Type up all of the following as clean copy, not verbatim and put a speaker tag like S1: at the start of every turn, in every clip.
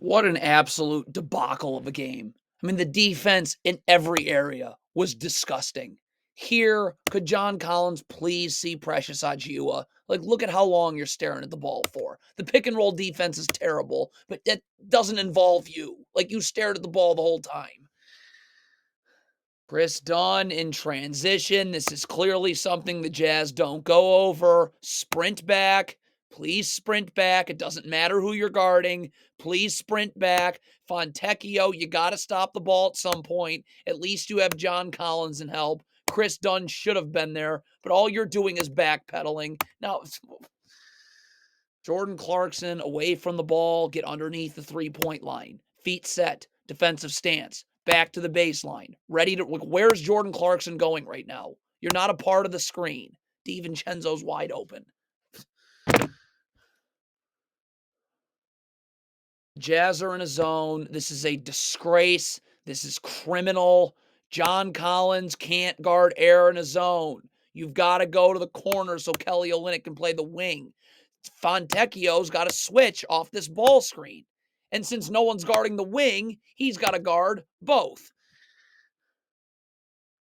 S1: What an absolute debacle of a game. I mean, the defense in every area was disgusting. Here, could John Collins please see Precious Achiuwa? Like, look at how long you're staring at the ball for. The pick and roll defense is terrible, but that doesn't involve you. Like, you stared at the ball the whole time. Chris Dunn in transition. This is clearly something the Jazz don't go over. Sprint back. Please sprint back. It doesn't matter who you're guarding. Please sprint back. Fontecchio, you got to stop the ball at some point. At least you have John Collins in help. Chris Dunn should have been there, but all you're doing is backpedaling. Now, Jordan Clarkson away from the ball, get underneath the three-point line. Feet set, defensive stance, back to the baseline. Ready to, where's Jordan Clarkson going right now? You're not a part of the screen. DiVincenzo's wide open. Jazz are in a zone. This is a disgrace. This is criminal. John Collins can't guard air in a zone. You've got to go to the corner so Kelly Olynyk can play the wing. Fontecchio's got to switch off this ball screen. And since no one's guarding the wing, he's got to guard both.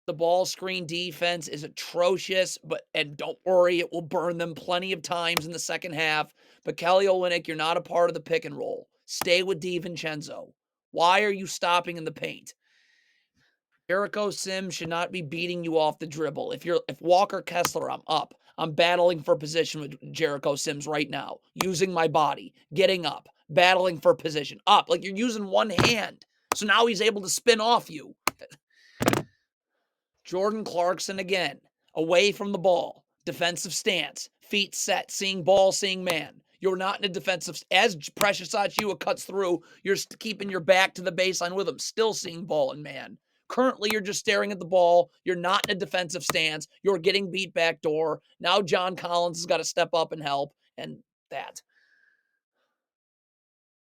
S1: The ball screen defense is atrocious, and don't worry, it will burn them plenty of times in the second half. But Kelly Olynyk, you're not a part of the pick and roll. Stay with DiVincenzo. Why are you stopping in the paint? Jericho Sims should not be beating you off the dribble. If Walker Kessler, I'm up. I'm battling for position with Jericho Sims right now, using my body, getting up, battling for position, up. Like, you're using one hand. So now he's able to spin off you. Jordan Clarkson again, away from the ball, defensive stance, feet set, seeing ball, seeing man. You're not in a defensive, as Precious Achiuwa cuts through, you're keeping your back to the baseline with him, still seeing ball and man. Currently, you're just staring at the ball. You're not in a defensive stance. You're getting beat back door. Now John Collins has got to step up and help, and that.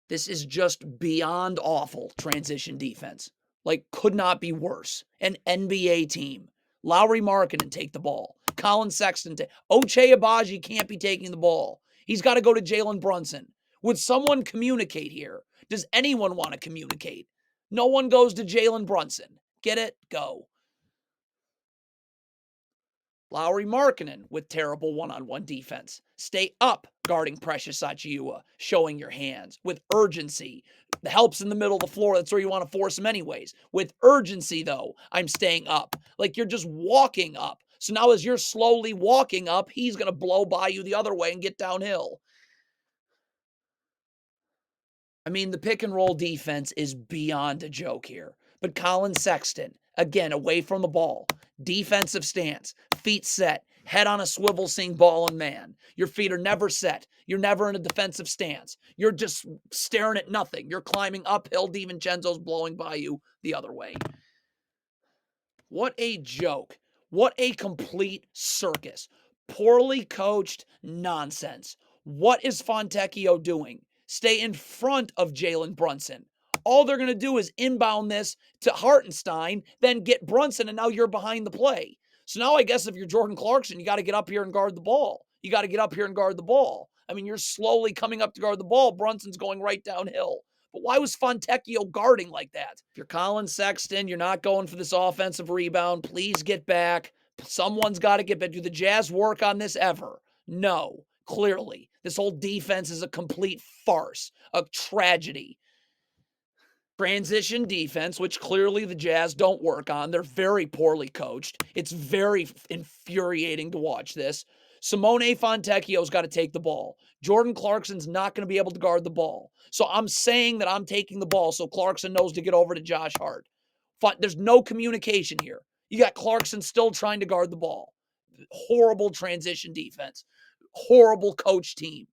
S1: This is just beyond awful transition defense. Like, could not be worse. An NBA team. Lauri Markkanen take the ball. Colin Sexton. Ochai Agbaji can't be taking the ball. He's got to go to Jalen Brunson. Would someone communicate here? Does anyone want to communicate? No one goes to Jalen Brunson. Get it? Go. Lauri Markkanen with terrible one-on-one defense. Stay up guarding Precious Achiuwa, showing your hands with urgency. The help's in the middle of the floor. That's where you want to force him anyways. With urgency, though, I'm staying up. Like, you're just walking up. So now as you're slowly walking up, he's going to blow by you the other way and get downhill. I mean, the pick and roll defense is beyond a joke here. But Colin Sexton, again, away from the ball, defensive stance, feet set, head on a swivel, seeing ball and man. Your feet are never set. You're never in a defensive stance. You're just staring at nothing. You're climbing uphill. DiVincenzo's blowing by you the other way. What a joke. What a complete circus. Poorly coached nonsense. What is Fontecchio doing? Stay in front of Jalen Brunson. All they're going to do is inbound this to Hartenstein, then get Brunson, and now you're behind the play. So now I guess if you're Jordan Clarkson, you got to get up here and guard the ball. You got to get up here and guard the ball. I mean, you're slowly coming up to guard the ball. Brunson's going right downhill. But why was Fontecchio guarding like that? If you're Colin Sexton, you're not going for this offensive rebound. Please get back. Someone's got to get back. Do the Jazz work on this ever? No, clearly. This whole defense is a complete farce, a tragedy. Transition defense, which clearly the Jazz don't work on. They're very poorly coached. It's very infuriating to watch this. Simone Fontecchio's got to take the ball. Jordan Clarkson's not going to be able to guard the ball. So I'm saying that I'm taking the ball so Clarkson knows to get over to Josh Hart. There's no communication here. You got Clarkson still trying to guard the ball. Horrible transition defense. Horrible coach team.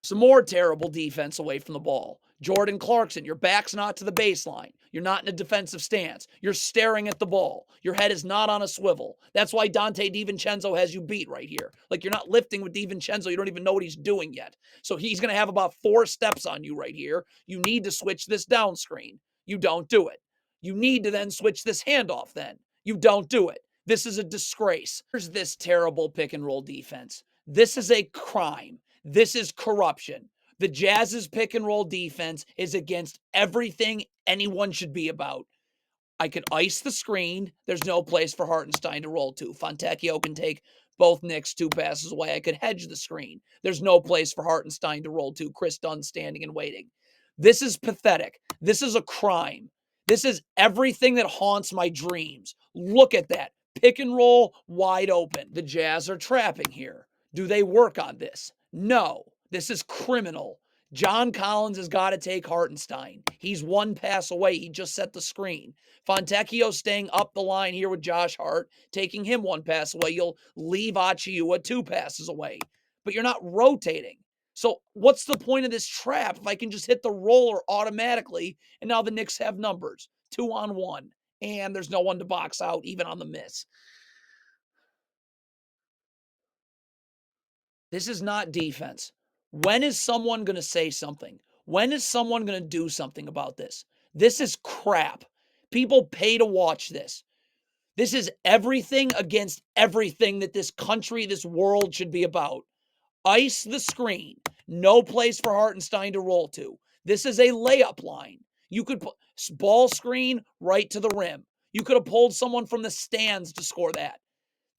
S1: Some more terrible defense away from the ball. Jordan Clarkson, your back's not to the baseline. You're not in a defensive stance. You're staring at the ball. Your head is not on a swivel. That's why Donte DiVincenzo has you beat right here. Like, you're not lifting with DiVincenzo. You don't even know what he's doing yet. So he's going to have about 4 steps on you right here. You need to switch this down screen. You don't do it. You need to then switch this handoff then. You don't do it. This is a disgrace. Here's this terrible pick and roll defense. This is a crime. This is corruption. The Jazz's pick and roll defense is against everything anyone should be about. I could ice the screen. There's no place for Hartenstein to roll to. Fontecchio can take both Knicks 2 passes away. I could hedge the screen. There's no place for Hartenstein to roll to. Chris Dunn standing and waiting. This is pathetic. This is a crime. This is everything that haunts my dreams. Look at that. Pick and roll wide open. The Jazz are trapping here. Do they work on this? No. This is criminal. John Collins has got to take Hartenstein. He's 1 pass away. He just set the screen. Fontecchio staying up the line here with Josh Hart, taking him 1 pass away. You'll leave Achiuwa 2 passes away, but you're not rotating. So what's the point of this trap if I can just hit the roller automatically and now the Knicks have numbers? 2-on-1, and there's no one to box out even on the miss. This is not defense. When is someone going to say something? When is someone going to do something about this? This is crap. People pay to watch this. This is everything against everything that this country, this world should be about. Ice the screen. No place for Hartenstein to roll to. This is a layup line. You could put ball screen right to the rim. You could have pulled someone from the stands to score that.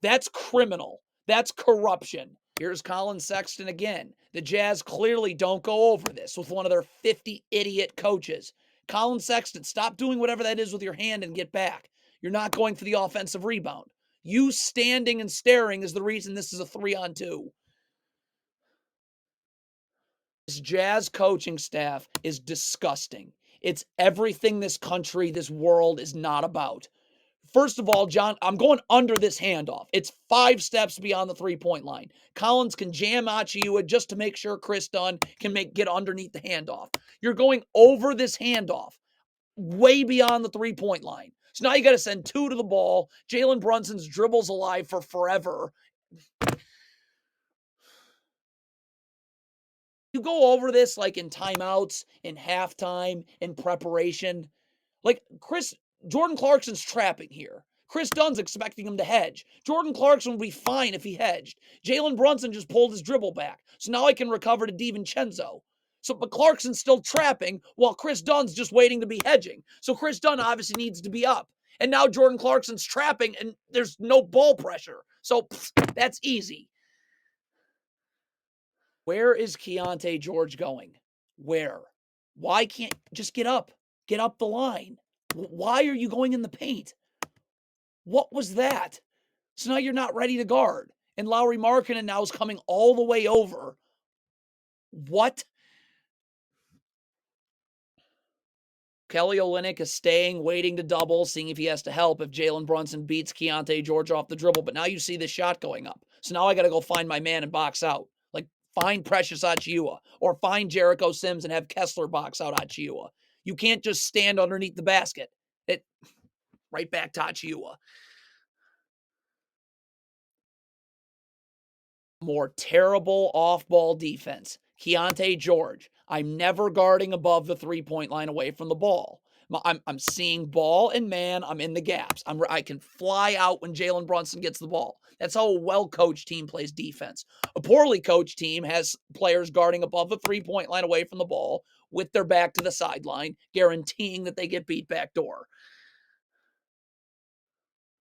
S1: That's criminal. That's corruption. Here's Colin Sexton again. The Jazz clearly don't go over this with one of their 50 idiot coaches. Colin Sexton, stop doing whatever that is with your hand and get back. You're not going for the offensive rebound. You standing and staring is the reason this is a 3-on-2. This Jazz coaching staff is disgusting. It's everything this country, this world is not about. First of all, John, I'm going under this handoff. It's 5 steps beyond the 3-point line. Collins can jam Achiuwa just to make sure Chris Dunn can get underneath the handoff. You're going over this handoff, way beyond the 3-point line. So now you got to send 2 to the ball. Jalen Brunson's dribbles alive for forever. You go over this like in timeouts, in halftime, in preparation. Like Jordan Clarkson's trapping here. Chris Dunn's expecting him to hedge. Jordan Clarkson would be fine if he hedged. Jalen Brunson just pulled his dribble back. So now I can recover to DiVincenzo. But Clarkson's still trapping while Chris Dunn's just waiting to be hedging. So Chris Dunn obviously needs to be up. And now Jordan Clarkson's trapping and there's no ball pressure. So that's easy. Where is Keontae George going? Where? Why can't just get up? Get up the line. Why are you going in the paint? What was that? So now you're not ready to guard. And Lauri Markkanen now is coming all the way over. What? Kelly Olynyk is staying, waiting to double, seeing if he has to help if Jalen Brunson beats Keontae George off the dribble. But now you see the shot going up. So now I got to go find my man and box out. Like, find Precious Achiuwa or find Jericho Sims and have Kessler box out Achiuwa. You can't just stand underneath the basket. Right back to Achiuwa. More terrible off-ball defense. Keontae George. I'm never guarding above the 3-point line away from the ball. I'm seeing ball and man. I'm in the gaps. I can fly out when Jalen Brunson gets the ball. That's how a well-coached team plays defense. A poorly coached team has players guarding above the 3-point line away from the ball with their back to the sideline, guaranteeing that they get beat backdoor.